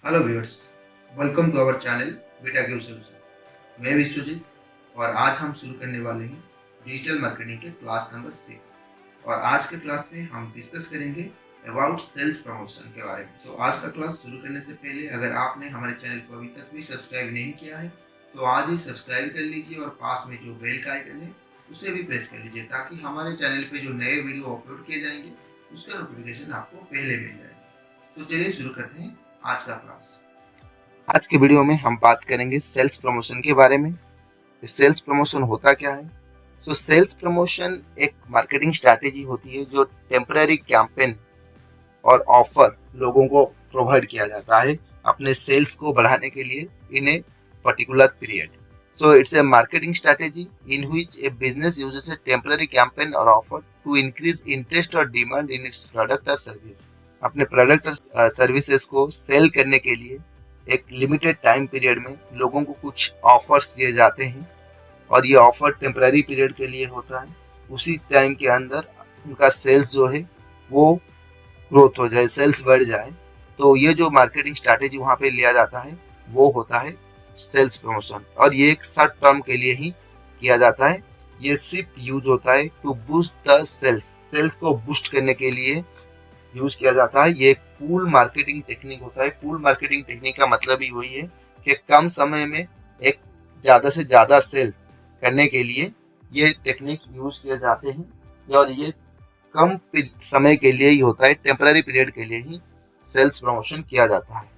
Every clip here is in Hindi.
Hello viewers, welcome to our channel beta give solution. मैं विश्वजीत और आज हम शुरू करने वाले हैं डिजिटल मार्केटिंग के क्लास नंबर 6। और आज के क्लास में हम डिस्कस करेंगे अबाउट सेल्स प्रमोशन के बारे में। आज का क्लास शुरू करने से पहले अगर आपने हमारे चैनल को अभी तक भी सब्सक्राइब नहीं किया है तो आज ही सब्सक्राइब कर लीजिए और पास में जो बेल का आइकन है उसे भी प्रेस कर लीजिए ताकि हमारे चैनल पे जो नए वीडियो अपलोड किए जाएंगे उसका नोटिफिकेशन आपको पहले मिल जाएगा। तो चलिए शुरू करते हैं आज का क्लास। आज के वीडियो में हम बात करेंगे सेल्स प्रमोशन के बारे में। सेल्स प्रमोशन होता क्या है? सेल्स प्रमोशन एक मार्केटिंग स्ट्रैटेजी होती है जो टेम्पररी कैंपेन और ऑफर लोगों को प्रोवाइड किया जाता है अपने सेल्स को बढ़ाने के लिए in a particular period. It's a marketing strategy in which a business uses a temporary campaign और ऑफर टू इंक्रीज इंटरेस्ट और डिमांड इन इट्स प्रोडक्ट और सर्विस। अपने प्रोडक्ट और सर्विसेज को सेल करने के लिए एक लिमिटेड टाइम पीरियड में लोगों को कुछ ऑफर्स दिए जाते हैं और ये ऑफर टेम्पररी पीरियड के लिए होता है। उसी टाइम के अंदर उनका सेल्स जो है वो ग्रोथ हो जाए, सेल्स बढ़ जाए। तो ये जो मार्केटिंग स्ट्रैटेजी वहाँ पे लिया जाता है वो होता है सेल्स प्रमोशन, और ये एक शॉर्ट टर्म के लिए ही किया जाता है। ये सिर्फ यूज होता है टू बूस्ट द सेल्स को बूस्ट करने के लिए यूज किया जाता है। ये एक पूल मार्केटिंग टेक्निक होता है। पूल मार्केटिंग टेक्निक का मतलब ही वही है कि कम समय में एक ज़्यादा से ज़्यादा सेल करने के लिए ये टेक्निक यूज किए जाते हैं और ये कम समय के लिए ही होता है, टेम्पररी पीरियड के लिए ही सेल्स प्रमोशन किया जाता है।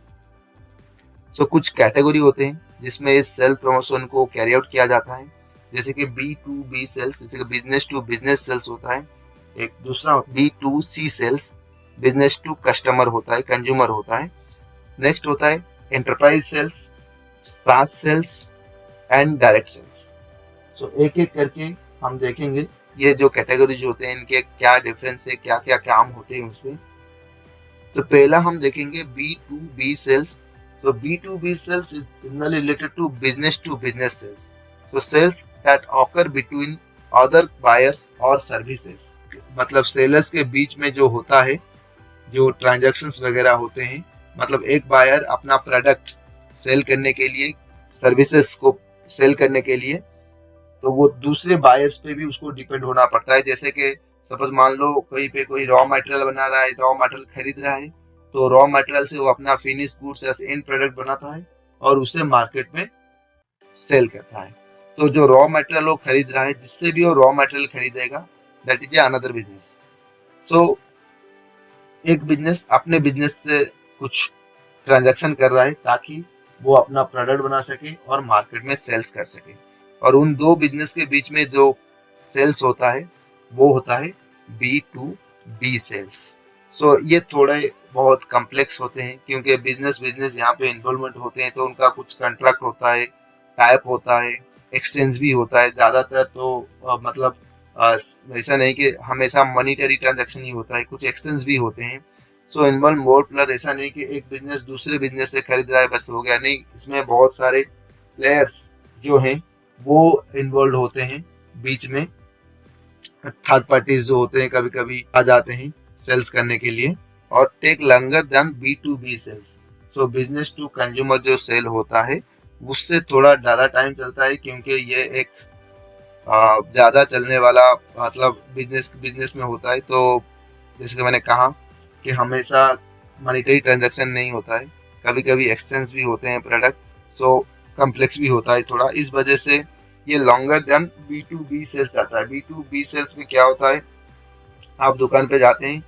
कुछ कैटेगरी होते हैं जिसमें इस सेल्स प्रमोशन को कैरी आउट किया जाता है, जैसे कि B2B सेल्स, जैसे कि बिजनेस टू बिजनेस सेल्स होता है। एक दूसरा B2C sales, business to customer होता है, कंज्यूमर होता है। नेक्स्ट होता है एंटरप्राइज सेल्स, सास सेल्स एंड डायरेक्ट सेल्स। एक एक करके हम देखेंगे ये जो कैटेगरीज होते हैं इनके क्या डिफरेंस है, क्या क्या काम होते हैं उसमें। तो पहला हम देखेंगे B2B sales. B2B sales is generally related to business sales. Sales that occur between other buyers or services. मतलब सेलर्स के बीच में जो होता है, जो ट्रांजैक्शंस वगैरह होते हैं, मतलब एक बायर अपना प्रोडक्ट सेल करने के लिए, सर्विसेज को सेल करने के लिए, तो वो दूसरे बायर्स पे भी उसको डिपेंड होना पड़ता है। जैसे कि सपोज मान लो कहीं पे कोई रॉ मटेरियल बना रहा है, रॉ मटेरियल खरीद रहा है, तो रॉ मटेरियल से वो अपना फिनिश गुड्स या एंड प्रोडक्ट बनाता है और उसे मार्केट में सेल करता है। तो जो रॉ मटेरियल वो खरीद रहा है, जिससे भी वो रॉ मटेरियल खरीदेगा, दैट इज अनदर बिजनेस। एक बिजनेस अपने बिजनेस से कुछ ट्रांजैक्शन कर रहा है ताकि वो अपना प्रोडक्ट बना सके और मार्केट में सेल्स कर सके। और उन दो बिजनेस के बीच में जो सेल्स होता है वो होता है B2B सेल्स। ये थोड़े बहुत कॉम्प्लेक्स होते हैं क्योंकि बिजनेस यहाँ पे इन्वॉल्वमेंट होते हैं, तो उनका कुछ कॉन्ट्रैक्ट होता है, टाइप होता है, एक्सचेंज भी होता है। ज़्यादातर तो मतलब ऐसा नहीं कि हमेशा मॉनिटरी ट्रांजैक्शन ही होता है, कुछ एक्सचेंज भी होते हैं। इन्वॉल्व मोर प्लेयर, ऐसा नहीं कि एक बिजनेस दूसरे बिजनेस से खरीद रहा है बस हो गया, नहीं, इसमें बहुत सारे प्लेयर्स जो हैं वो इन्वॉल्व होते हैं। बीच में थर्ड पार्टीज जो होते हैं कभी कभी आ जाते हैं सेल्स करने के लिए। और take longer than B2B sales. Business to consumer जो सेल होता है उससे थोड़ा ज़्यादा टाइम चलता है क्योंकि ये एक ज़्यादा चलने वाला मतलब बिजनेस में होता है। तो जैसे कि मैंने कहा कि हमेशा मॉनिटरी ट्रांजैक्शन नहीं होता है, कभी कभी एक्सचेंज भी होते हैं प्रोडक्ट, कॉम्प्लेक्स भी होता है थोड़ा। इस वजह से ये लॉन्गर देन B2B सेल्स आता है। B2B सेल्स में क्या होता है, आप दुकान पे जाते हैं,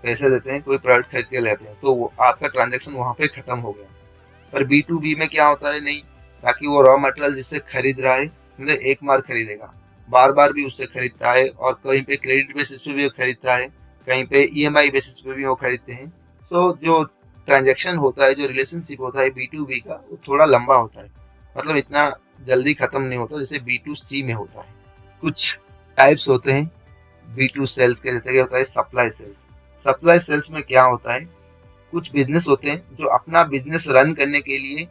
पैसे देते हैं, कोई प्रोडक्ट खरीद के लेते हैं, तो आपका ट्रांजैक्शन वहाँ पे खत्म हो गया। पर B2B में क्या होता है, नहीं, ताकि वो रॉ मटेरियल जिससे खरीद रहा है मतलब एक बार खरीदेगा, बार बार भी उससे खरीदता है, और कहीं पे क्रेडिट बेसिस पे भी वो खरीदता है, कहीं पे EMI बेसिस पे भी वो खरीदते हैं। जो ट्रांजैक्शन होता है, जो रिलेशनशिप होता है B2B का, वो थोड़ा लंबा होता है, मतलब इतना जल्दी खत्म नहीं होता जैसे B2C में होता है। कुछ टाइप्स होते हैं B2 सेल्स के, जैसे कि होता है सप्लाई सेल्स। सप्लाई सेल्स में क्या होता है, कुछ बिजनेस होते हैं जो अपना बिजनेस रन करने के लिए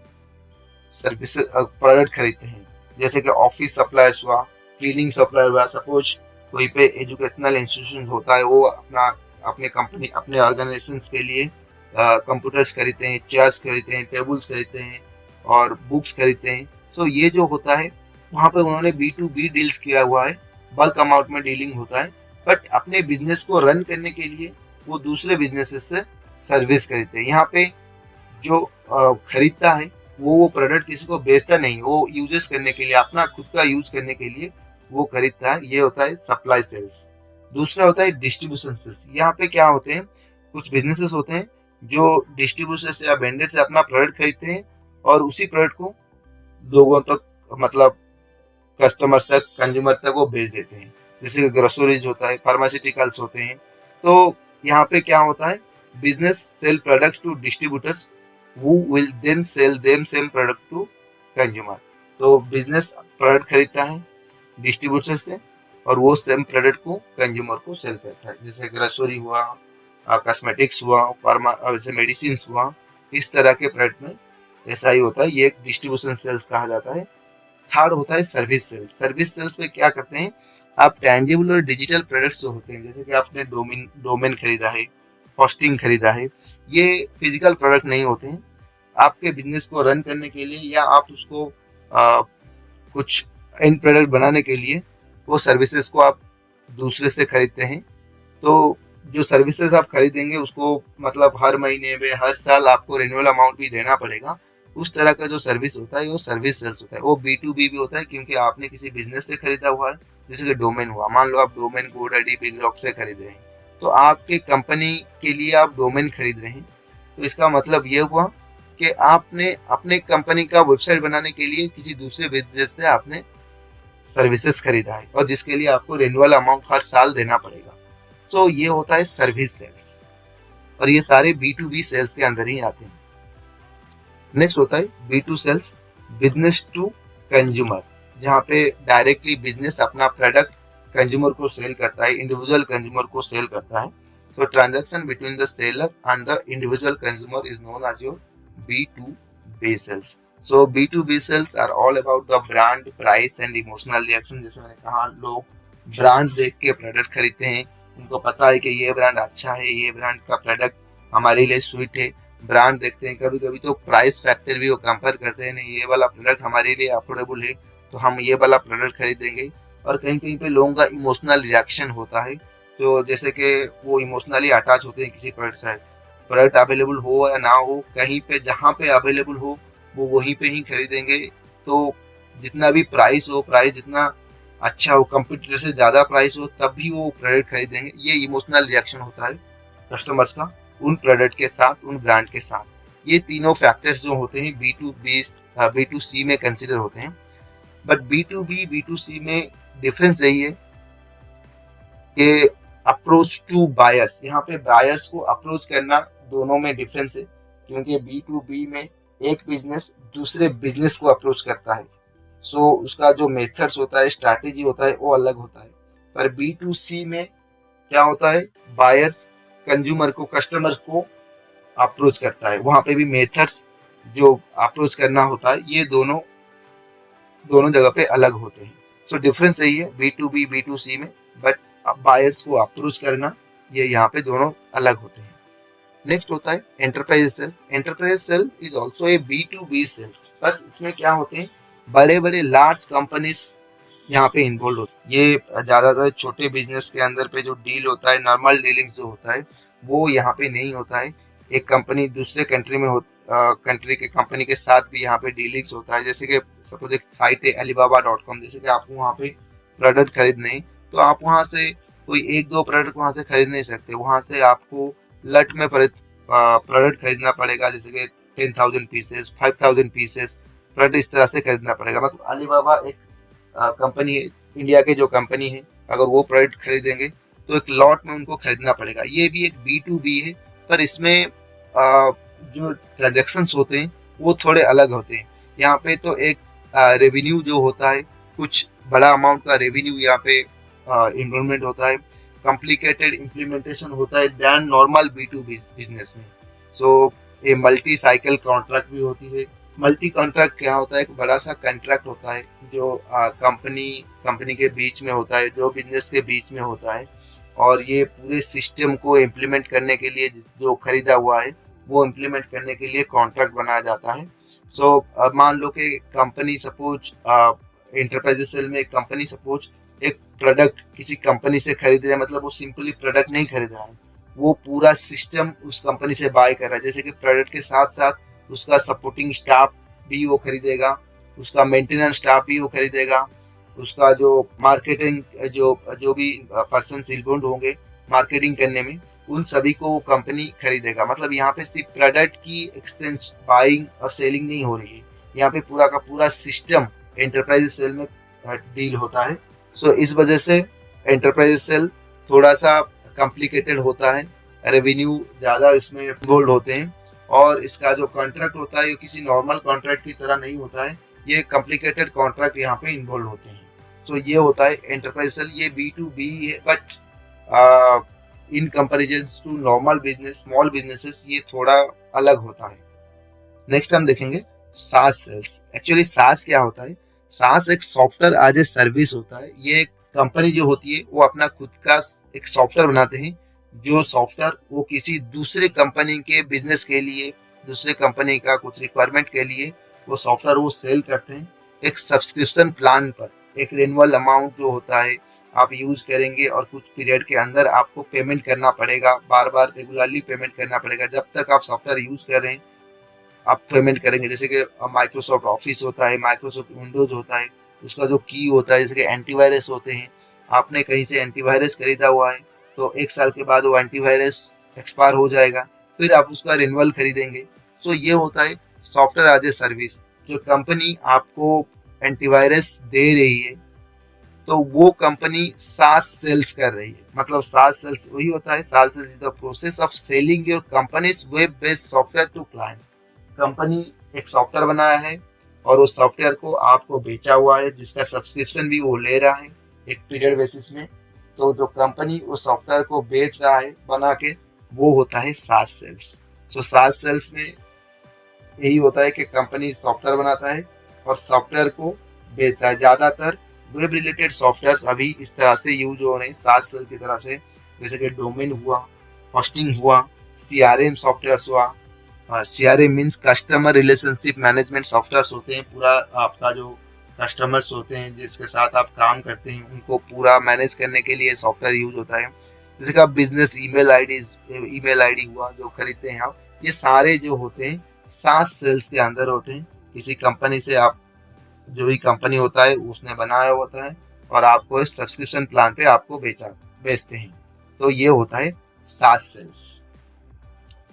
सर्विस प्रोडक्ट खरीदते हैं, जैसे कि ऑफिस सप्लायर्स हुआ, क्लीनिंग सप्लायर हुआ। सपोज कोई पे एजुकेशनल इंस्टीट्यूशन होता है, वो अपने कंपनी, अपने ऑर्गेनाइजेशंस के लिए कंप्यूटर्स खरीदते हैं, चेयर्स खरीदते हैं, टेबल्स खरीदते हैं और बुक्स खरीदते हैं। सो ये जो होता है वहाँ पे उन्होंने B2B डील्स किया हुआ है, बल्क अमाउंट में डीलिंग होता है। बट अपने बिजनेस को रन करने के लिए वो दूसरे बिजनेसेस से सर्विस खरीदते हैं। यहाँ पे जो खरीदता है वो प्रोडक्ट किसी को बेचता नहीं, वो यूजेस करने के लिए, अपना खुद का यूज करने के लिए वो खरीदता है। ये होता है सप्लाई सेल्स। दूसरा होता है डिस्ट्रीब्यूशन सेल्स। यहाँ पे क्या होते हैं, कुछ बिजनेसेस होते हैं जो डिस्ट्रीब्यूटर से या वेंडर से अपना प्रोडक्ट खरीदते हैं और उसी प्रोडक्ट को लोगों तक, मतलब कस्टमर्स तक, कंज्यूमर तक वो भेज देते हैं। जैसे कि ग्रोसरीज होता है, फार्मास्यूटिकल्स होते हैं। तो यहाँ पे क्या होता है, business sell products to distributors who will then sell them same product to consumer। तो बिजनेस प्रोडक्ट खरीदता है डिस्ट्रीब्यूटर से और वो सेम प्रोडक्ट को कंज्यूमर को सेल करता है। जैसे ग्रोसरी हुआ, कॉस्मेटिक्स हुआ, फार्मा, जैसे मेडिसिन हुआ, इस तरह के प्रोडक्ट में ऐसा ही होता है। ये एक डिस्ट्रीब्यूशन सेल्स कहा जाता है। थर्ड होता है सर्विस सेल्स। सर्विस सेल्स में क्या करते हैं, आप टेंजिबल और डिजिटल प्रोडक्ट्स जो होते हैं, जैसे कि आपने डोमेन खरीदा है, होस्टिंग खरीदा है, ये फिजिकल प्रोडक्ट नहीं होते हैं। आपके बिजनेस को रन करने के लिए या आप उसको कुछ एंड प्रोडक्ट बनाने के लिए वो सर्विसेज को आप दूसरे से खरीदते हैं। तो जो सर्विसेज आप खरीदेंगे उसको मतलब हर महीने में, हर साल आपको रिन्यूअल अमाउंट भी देना पड़ेगा। उस तरह का जो सर्विस होता है वो सर्विस सेल्स होता है। वो B2B भी होता है क्योंकि आपने किसी बिजनेस से खरीदा हुआ है। जैसे कि डोमेन हुआ, मान लो आप डोमेन GoDaddy, बिगरॉक से खरीदे हैं, तो आपके कंपनी के लिए आप डोमेन खरीद रहे हैं। तो इसका मतलब ये हुआ कि आपने अपने कंपनी का वेबसाइट बनाने के लिए किसी दूसरे बिजनेस से आपने सर्विसेज खरीदा है और जिसके लिए आपको रिन्यूअल अमाउंट हर साल देना पड़ेगा। सो ये होता है सर्विस सेल्स और ये सारे B2B सेल्स के अंदर ही आते हैं। नेक्स्ट होता है B2 sales, business to consumer, जहाँ पे डायरेक्टली बिजनेस अपना प्रोडक्ट कंज्यूमर को सेल करता है, इंडिविजुअल कंज्यूमर को सेल करता है। So transaction between the seller and the individual consumer is known as your B2B sales. So B2B sales are all about the brand, price and emotional reaction। जैसे मैंने कहा, लोग ब्रांड देख के प्रोडक्ट खरीदते हैं। उनको पता है कि ये ब्रांड अच्छा है, ये ब्रांड का प्रोडक्ट हमारे लिए स्वीट है। ब्रांड देखते हैं, कभी कभी तो प्राइस फैक्टर भी वो कंपेयर करते हैं, नहीं ये वाला प्रोडक्ट हमारे लिए अफोर्डेबल है तो हम ये वाला प्रोडक्ट खरीदेंगे। और कहीं कहीं पे लोगों का इमोशनल रिएक्शन होता है, तो जैसे कि वो इमोशनली अटैच होते हैं किसी प्रोडक्ट से। प्रोडक्ट अवेलेबल हो या ना हो, कहीं पे जहाँ पे अवेलेबल हो वो वहीं पे ही खरीदेंगे। तो जितना भी प्राइस हो, प्राइस जितना अच्छा हो, कंपटीटर से ज़्यादा प्राइस हो, तब भी वो प्रोडक्ट खरीदेंगे। ये इमोशनल रिएक्शन होता है कस्टमर्स का उन प्रोडक्ट के साथ, उन ब्रांड के साथ। ये तीनों फैक्टर्स जो होते हैं B2C में कंसिडर होते हैं। बट B2B B2C में डिफरेंस यही है कि अप्रोच टू बायर्स, यहाँ पे बायर्स को अप्रोच करना, दोनों में डिफरेंस है। क्योंकि B2B में एक बिजनेस दूसरे बिजनेस को अप्रोच करता है, सो उसका जो मेथड्स होता है, स्ट्रैटेजी होता है, वो अलग होता है। पर B2C में क्या होता है, बायर्स कंज्यूमर को, कस्टमर को अप्रोच करता है। वहाँ पे भी मेथड्स जो अप्रोच करना होता है, ये दोनों जगह पे अलग होते हैं। सो डिफरेंस यही है B2B B2C में। बट बायर्स को अप्रोच करना, ये यहाँ पे दोनों अलग होते हैं। नेक्स्ट होता है enterprise sale. Enterprise sale is also a B2B sales. बस इसमें क्या होते हैं, बड़े बड़े लार्ज कंपनीज यहाँ पे इन्वॉल्व होते हैं। ये ज्यादातर छोटे बिजनेस के अंदर पे जो डील होता है, नॉर्मल डीलिंग्स जो होता है, वो यहाँ पे नहीं होता है। एक कंपनी दूसरे कंट्री में कंट्री के कंपनी के साथ भी यहाँ पे डीलिंग्स होता है। जैसे कि सपोज एक साइट है alibaba.com, जैसे कि आपको वहाँ पे प्रोडक्ट खरीदने हैं, तो आप वहाँ से कोई एक दो प्रोडक्ट वहाँ से खरीद नहीं सकते। वहाँ से आपको लट में प्रोडक्ट खरीदना पड़ेगा, जैसे कि 10,000 पीसेस, 5,000 पीसेस प्रोडक्ट, इस तरह से खरीदना पड़ेगा। मतलब अलीबाबा एक कंपनी है, इंडिया के जो कंपनी है, अगर वो प्रोडक्ट खरीदेंगे तो एक लॉट में उनको खरीदना पड़ेगा। ये भी एक B2B है, पर इसमें जो ट्रांजेक्शन्स होते हैं वो थोड़े अलग होते हैं। यहाँ पे तो एक रेवेन्यू जो होता है, कुछ बड़ा अमाउंट का रेवेन्यू यहाँ पे इन्वॉल्वमेंट होता है। कॉम्प्लिकेटेड इम्प्लीमेंटेशन होता है दैन नॉर्मल B2B बिजनेस में। सो ये मल्टी साइकिल कॉन्ट्रैक्ट भी होती है। मल्टी कॉन्ट्रैक्ट क्या होता है, एक बड़ा सा कॉन्ट्रैक्ट होता है जो कंपनी के बीच में होता है, जो बिजनेस के बीच में होता है, और ये पूरे सिस्टम को इम्प्लीमेंट करने के लिए जो खरीदा हुआ है वो इम्प्लीमेंट करने के लिए कॉन्ट्रैक्ट बनाया जाता है। सो मान लो कि कंपनी सपोज एंटरप्राइज सेल में एक कंपनी सपोज एक प्रोडक्ट किसी कंपनी से खरीद रहा है, मतलब वो सिंपली प्रोडक्ट नहीं खरीद रहा है, वो पूरा सिस्टम उस कंपनी से बाय कर रहा है। जैसे कि प्रोडक्ट के साथ साथ उसका सपोर्टिंग स्टाफ भी वो खरीदेगा, उसका मेंटेनेंस स्टाफ भी वो खरीदेगा, उसका जो मार्केटिंग जो जो भी पर्सन इन्वॉल्व होंगे मार्केटिंग करने में, उन सभी को वो कंपनी खरीदेगा। मतलब यहाँ पे सिर्फ प्रोडक्ट की एक्सचेंज बाइंग और सेलिंग नहीं हो रही है, यहाँ पे पूरा का पूरा सिस्टम एंटरप्राइज सेल में डील होता है। सो इस वजह से एंटरप्राइज सेल थोड़ा सा कॉम्प्लिकेटेड होता है, रेवेन्यू ज़्यादा इसमें इन्वॉल्व होते हैं, और इसका जो कॉन्ट्रैक्ट होता है ये किसी नॉर्मल कॉन्ट्रैक्ट की तरह नहीं होता है, ये कॉम्प्लिकेटेड कॉन्ट्रैक्ट यहाँ पे इन्वॉल्व होते हैं। सो ये होता है एंटरप्राइज सेल, ये B2B है, but in comparison to normal business small businesses ये थोड़ा अलग होता है। नेक्स्ट हम देखेंगे सास सेल्स। एक्चुअली सास क्या होता है? सास एक सॉफ्टवेयर एज ए सर्विस होता है। ये कंपनी जो होती है वो अपना खुद का एक सॉफ्टवेयर बनाते हैं, जो सॉफ्टवेयर वो किसी दूसरे कंपनी के बिजनेस के लिए, दूसरे कंपनी का कुछ रिक्वायरमेंट के लिए वो सॉफ्टवेयर वो सेल करते हैं एक सब्सक्रिप्शन प्लान पर। एक रेनुअल अमाउंट जो होता है आप यूज करेंगे और कुछ पीरियड के अंदर आपको पेमेंट करना पड़ेगा, बार बार रेगुलरली पेमेंट करना पड़ेगा। जब तक आप सॉफ्टवेयर यूज कर रहे हैं आप पेमेंट करेंगे। जैसे कि माइक्रोसॉफ्ट ऑफिस होता है, माइक्रोसॉफ्ट विंडोज होता है, उसका जो की होता है, जैसे कि एंटीवायरस होते हैं। आपने कहीं से एंटीवायरस खरीदा हुआ है तो 1 साल के बाद वो एंटीवायरस एक्सपायर हो जाएगा, फिर आप उसका रिन्यूअल खरीदेंगे। सो ये होता है सॉफ्टवेयर एज ए सर्विस। जो कंपनी आपको एंटीवायरस दे रही है तो वो कंपनी सास सेल्स कर रही है। मतलब सास सेल्स वही होता है, SaaS sales is the process of selling your company's web based software to clients. Company एक सॉफ्टवेयर बनाया है और उस सॉफ्टवेयर को आपको बेचा हुआ है, जिसका सब्सक्रिप्शन भी वो ले रहा है एक पीरियड बेसिस में। तो जो कंपनी उस सॉफ्टवेयर को बेच रहा है बना के, वो होता है सास सेल्स। सो सास सेल्स में यही होता है कि कंपनी सॉफ्टवेयर बनाता है और सॉफ्टवेयर को बेचता है। ज़्यादातर वेब रिलेटेड सॉफ्टवेयर्स अभी इस तरह से यूज हो रहे हैं सास सेल की तरफ से, जैसे कि डोमेन हुआ, होस्टिंग हुआ, CRM सॉफ्टवेयर हुआ। CRM means customer relationship management software होते हैं। पूरा आपका जो कस्टमर्स होते हैं जिसके साथ आप काम करते हैं उनको पूरा मैनेज करने के लिए सॉफ्टवेयर यूज होता है। जैसे कि आप बिजनेस ईमेल आईडी हुआ जो खरीदते हैं आप, ये सारे जो होते हैं सास सेल्स के अंदर होते हैं। किसी कंपनी से आप, जो भी कंपनी होता है उसने बनाया होता है और आपको इस सब्सक्रिप्शन प्लान पे आपको बेचते हैं। तो ये होता है सास सेल्स।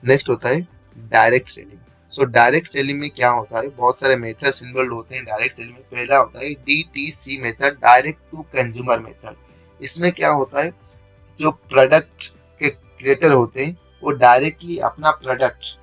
नेक्स्ट होता है direct selling. So direct selling में क्या होता है? बहुत सारे मेथड्स इन्वॉल्व होते हैं डायरेक्ट सेलिंग में। पहला होता है DTC method, direct to consumer method. इसमें क्या होता है, जो प्रोडक्ट के क्रिएटर होते हैं वो डायरेक्टली अपना प्रोडक्ट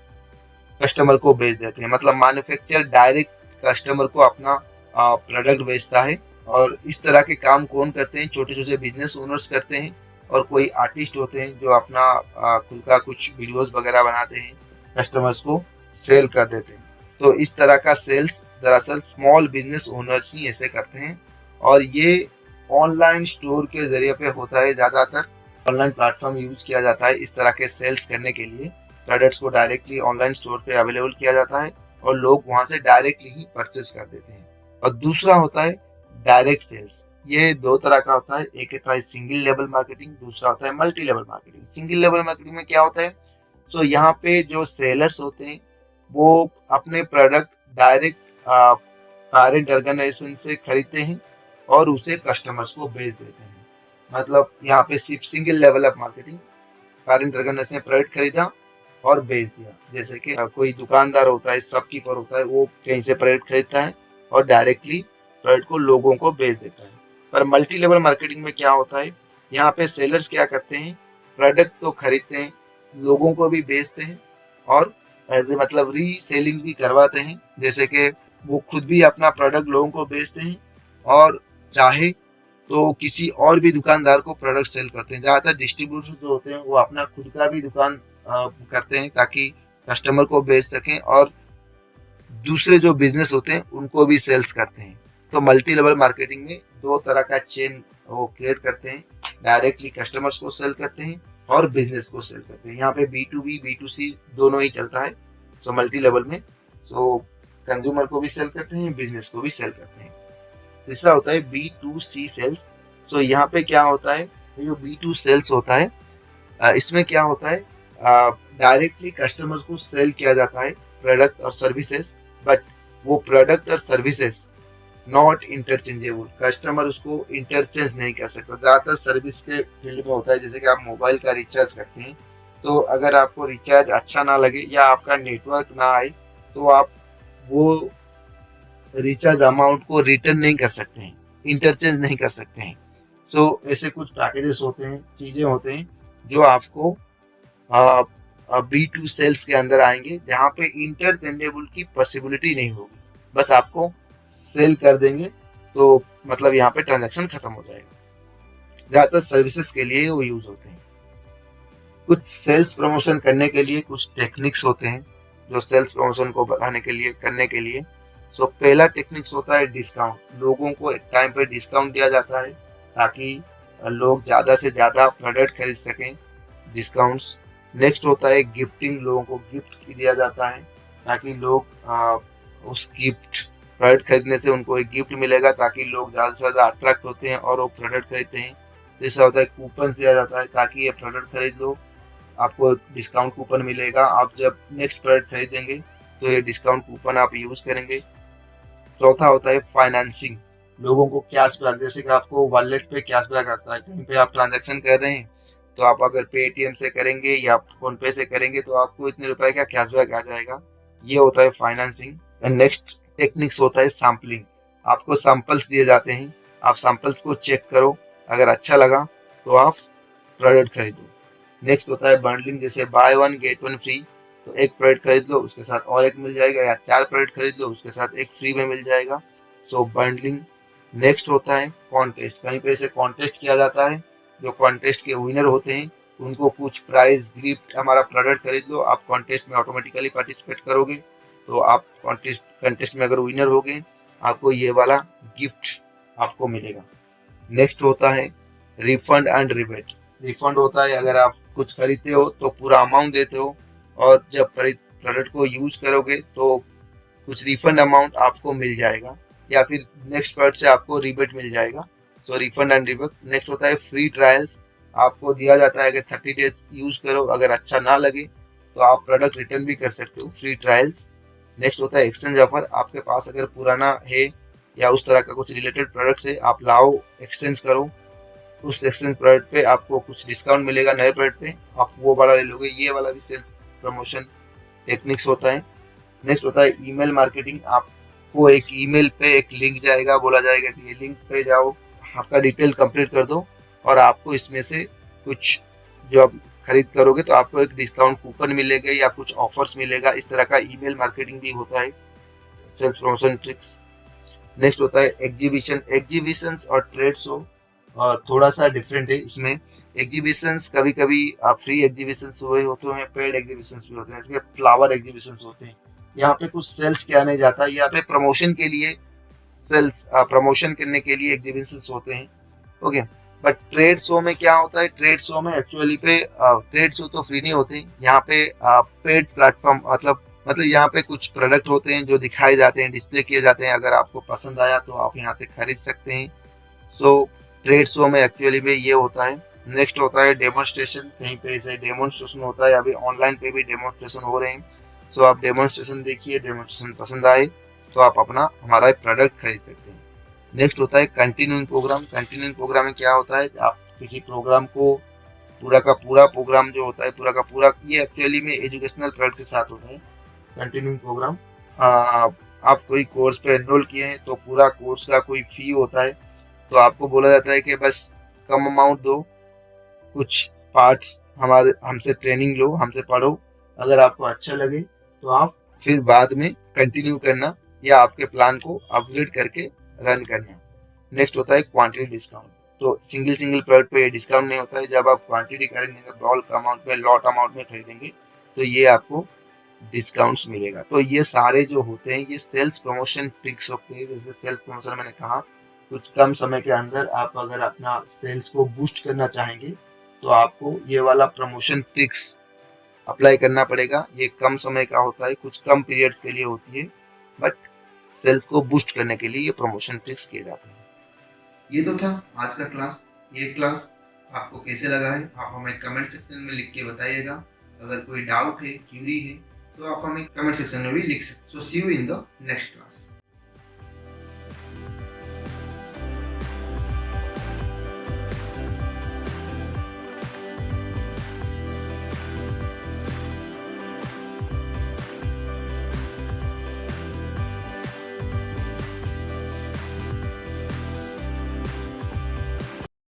कस्टमर को बेच देते हैं। मतलब मैन्युफैक्चरर डायरेक्ट कस्टमर को अपना प्रोडक्ट बेचता है। और इस तरह के काम कौन करते हैं? छोटे छोटे बिजनेस ओनर्स करते हैं, और कोई आर्टिस्ट होते हैं जो अपना खुद का कुछ वीडियोस वगैरह बनाते हैं, कस्टमर्स को सेल कर देते हैं। तो इस तरह का सेल्स दरअसल स्मॉल बिजनेस ओनर्स ही ऐसे करते हैं, और ये ऑनलाइन स्टोर के जरिए पे होता है। ज़्यादातर ऑनलाइन प्लेटफॉर्म यूज किया जाता है इस तरह के सेल्स करने के लिए। प्रोडक्ट्स को डायरेक्टली ऑनलाइन स्टोर पे अवेलेबल किया जाता है और लोग वहाँ से डायरेक्टली ही परचेज कर देते हैं। और दूसरा होता है डायरेक्ट सेल्स। ये 2 तरह का होता है, एक होता है सिंगल लेवल मार्केटिंग, दूसरा होता है multi level marketing. Single level marketing में क्या होता है? सो यहाँ पे जो सेलर्स होते हैं वो अपने प्रोडक्ट डायरेक्ट पेरेंट ऑर्गेनाइजेशन से खरीदते हैं और उसे कस्टमर्स को बेच देते हैं। मतलब यहाँ पे सिर्फ single level of marketing, parent organization ने प्रोडक्ट खरीदा और बेच दिया। जैसे कि कोई दुकानदार होता है, शॉपकीपर होता है, वो कहीं से प्रोडक्ट खरीदता है और डायरेक्टली प्रोडक्ट को लोगों को बेच देता है। पर मल्टी लेवल मार्केटिंग में क्या होता है, यहाँ पे सेलर्स क्या करते हैं, प्रोडक्ट तो खरीदते हैं, लोगों को भी बेचते हैं और मतलब रीसेलिंग भी करवाते हैं। जैसे कि वो खुद भी अपना प्रोडक्ट लोगों को बेचते हैं और चाहे तो किसी और भी दुकानदार को प्रोडक्ट सेल करते हैं। ज़्यादातर डिस्ट्रीब्यूटर्स जो होते हैं वो अपना खुद का भी दुकान करते हैं ताकि कस्टमर को बेच सकें, और दूसरे जो बिजनेस होते हैं उनको भी सेल्स करते हैं। तो मल्टी लेवल मार्केटिंग में 2 तरह का चेन वो क्रिएट करते हैं, डायरेक्टली कस्टमर्स को सेल करते हैं और बिजनेस को सेल करते हैं। यहाँ पे B2B B2C दोनों ही चलता है, सो मल्टी लेवल में। सो कंज्यूमर को भी सेल करते हैं, बिजनेस को भी सेल करते हैं। तीसरा होता है B2C सेल्स। सो यहाँ पे क्या होता है, जो B2 सेल्स होता है, इसमें क्या होता है, डायरेक्टली कस्टमर्स को सेल किया जाता है प्रोडक्ट और सर्विसेज, बट वो प्रोडक्ट और सर्विसेज नॉट इंटरचेंजेबल। कस्टमर उसको इंटरचेंज नहीं कर सकता। ज़्यादातर सर्विस के फील्ड में होता है, जैसे कि आप मोबाइल का रिचार्ज करते हैं, तो अगर आपको रिचार्ज अच्छा ना लगे या आपका नेटवर्क ना आए, तो आप वो रिचार्ज अमाउंट को रिटर्न नहीं कर सकते हैं, इंटरचेंज नहीं कर सकते हैं। सो ऐसे कुछ पैकेजेस होते हैं, चीज़ें होते हैं जो आपको B2 सेल्स के अंदर आएंगे, जहाँ पे इंटरचेंजेबल की पॉसिबिलिटी नहीं होगी। बस आपको सेल कर देंगे तो मतलब यहाँ पे ट्रांजैक्शन खत्म हो जाएगा। ज़्यादातर सर्विसेज के लिए वो यूज होते हैं। कुछ सेल्स प्रमोशन करने के लिए कुछ टेक्निक्स होते हैं, जो सेल्स प्रमोशन को बढ़ाने के लिए करने के लिए। सो पहला टेक्निक्स होता है डिस्काउंट। लोगों को एक टाइम पे डिस्काउंट दिया जाता है ताकि लोग ज़्यादा से ज़्यादा प्रोडक्ट खरीद सकें, डिस्काउंट्स। नेक्स्ट होता है गिफ्टिंग। लोगों को गिफ्ट दिया जाता है ताकि लोग उस गिफ्ट प्रोडक्ट खरीदने से उनको एक गिफ्ट मिलेगा, ताकि लोग ज़्यादा से ज़्यादा अट्रैक्ट होते हैं और वो प्रोडक्ट खरीदते हैं। तीसरा होता है कूपन दिया जाता है, ताकि ये प्रोडक्ट खरीद लो, आपको डिस्काउंट कूपन मिलेगा। आप जब नेक्स्ट प्रोडक्ट खरीदेंगे तो ये डिस्काउंट कूपन आप यूज करेंगे। चौथा होता है फाइनेंसिंग। लोगों को कैशबैक, जैसे कि आपको वॉलेट पे कैशबैक आता है, कहीं पे आप ट्रांजैक्शन कर रहे हैं तो आप अगर पेटीएम से करेंगे या फोन पे से करेंगे तो आपको इतने रुपए का कैशबैक आ जाएगा। ये होता है फाइनेंसिंग। एंड नेक्स्ट टेक्निक्स होता है सैम्पलिंग। आपको सैंपल्स दिए जाते हैं, आप सैंपल्स को चेक करो, अगर अच्छा लगा तो आप प्रोडक्ट खरीदो। नेक्स्ट होता है बंडलिंग, जैसे by one get one free. तो एक प्रोडक्ट खरीद लो उसके साथ और एक मिल जाएगा, या 4 प्रोडक्ट खरीद लो उसके साथ एक फ्री में मिल जाएगा। सो बंडलिंग। नेक्स्ट होता है कॉन्टेस्ट। कहीं पे इसे कॉन्टेस्ट किया जाता है, जो कॉन्टेस्ट के विनर होते हैं उनको कुछ प्राइज गिफ्ट। हमारा प्रोडक्ट खरीद लो, आप कॉन्टेस्ट में ऑटोमेटिकली पार्टिसिपेट करोगे, तो आप कॉन्टेस्ट में अगर विनर हो गए, आपको ये वाला गिफ्ट आपको मिलेगा। नेक्स्ट होता है रिफंड एंड रिबेट। रिफंड होता है अगर आप कुछ खरीदते हो तो पूरा अमाउंट देते हो, और जब प्रोडक्ट को यूज करोगे तो कुछ रिफंड अमाउंट आपको मिल जाएगा, या फिर नेक्स्ट प्रोडक्ट से आपको रिबेट मिल जाएगा। सो रिफंड एंड रिबेट। नेक्स्ट होता है फ्री ट्रायल्स। आपको दिया जाता है कि 30 डेज यूज करो, अगर अच्छा ना लगे तो आप प्रोडक्ट रिटर्न भी कर सकते हो, फ्री ट्रायल्स। नेक्स्ट होता है एक्सचेंज ऑफर। आपके पास अगर पुराना है या उस तरह का कुछ रिलेटेड प्रोडक्ट है, आप लाओ, एक्सचेंज करो, उस एक्सचेंज प्रोडक्ट पे आपको कुछ डिस्काउंट मिलेगा, नए प्रोडक्ट पे आप वो वाला ले लोगे। ये वाला भी सेल्स प्रमोशन टेक्निक्स होता है। नेक्स्ट होता है ईमेल मार्केटिंग। आपको एक ईमेल पे एक लिंक जाएगा, बोला जाएगा कि ये लिंक पे जाओ, आपका डिटेल कंप्लीट कर दो, और आपको इसमें से कुछ जो आप खरीद करोगे तो आपको एक डिस्काउंट कूपन मिलेगा या कुछ ऑफर्स मिलेगा। इस तरह का ईमेल मार्केटिंग भी होता है, सेल्स प्रमोशन ट्रिक्स। नेक्स्ट होता है एग्जीबिशन। एग्जीबिशंस और ट्रेड शो थोड़ा सा डिफरेंट है इसमें। एग्जीबिशंस कभी कभी फ्री एग्जीबिशंस हुए होते हैं, पेड एग्जीबिशंस भी होते हैं, जैसे फ्लावर एग्जीबिशंस होते हैं। यहाँ पे कुछ सेल्स किया नहीं जाता, यहाँ पे प्रमोशन के लिए सेल्स प्रमोशन करने के लिए एग्जीबिशंस होते हैं। ओके, बट ट्रेड शो में क्या होता है, ट्रेड शो में एक्चुअली पे ट्रेड शो तो फ्री नहीं होते, यहाँ पे पेड प्लेटफॉर्म मतलब यहाँ पे कुछ प्रोडक्ट होते हैं जो दिखाए जाते हैं, डिस्प्ले किए जाते हैं। अगर आपको पसंद आया तो आप यहाँ से खरीद सकते हैं। सो ट्रेड शो में एक्चुअली में ये होता है। नेक्स्ट होता है डेमोन्स्ट्रेशन। कहीं पे ऐसे डेमोन्स्ट्रेशन होता है, अभी ऑनलाइन पे भी डेमोन्स्ट्रेशन हो रहे हैं। सो आप डेमोन्स्ट्रेशन देखिए, डेमोन्स्ट्रेशन पसंद आए तो आप अपना हमारा प्रोडक्ट खरीद सकते हैं। नेक्स्ट होता है कंटिन्यूइंग प्रोग्राम। कंटिन्यूइंग प्रोग्राम में क्या होता है, आप किसी प्रोग्राम को पूरा का पूरा प्रोग्राम जो होता है, पूरा का पूरा, ये एक्चुअली में एजुकेशनल प्रोडक्ट के साथ होता है कंटिन्यूइंग प्रोग्राम। आप कोई कोर्स पे एनरोल किए हैं तो पूरा कोर्स का कोई फी होता है, तो आपको बोला जाता है कि बस कम अमाउंट दो, कुछ पार्ट्स हमसे ट्रेनिंग लो, हमसे पढ़ो, अगर आपको अच्छा लगे तो आप फिर बाद में कंटिन्यू करना या आपके प्लान को अपग्रेड करके रन करना। नेक्स्ट होता है क्वांटिटी डिस्काउंट। तो सिंगल प्रोडक्ट पे डिस्काउंट नहीं होता है, जब आप क्वांटिटी करेंगे, बल्क अमाउंट में, लॉट अमाउंट में खरीदेंगे तो ये आपको डिस्काउंट्स मिलेगा। तो ये सारे जो होते हैं ये सेल्स प्रमोशन ट्रिक्स होते हैं। जैसे सेल्स प्रमोशन मैंने कहा, कुछ कम समय के अंदर आप अगर अपना सेल्स को बूस्ट करना चाहेंगे तो आपको ये वाला प्रमोशन ट्रिक्स अप्लाई करना पड़ेगा। ये कम समय का होता है, कुछ कम पीरियड्स के लिए होती है, बट सेल्स को बूस्ट करने के लिए ये प्रमोशन ट्रिक्स किए जाते हैं। ये तो था आज का क्लास। ये क्लास आपको कैसे लगा है आप हमें कमेंट सेक्शन में लिख के बताइएगा। अगर कोई डाउट है, क्यूरी है, तो आप हमें कमेंट सेक्शन में भी लिख सकते। So see you in the next class.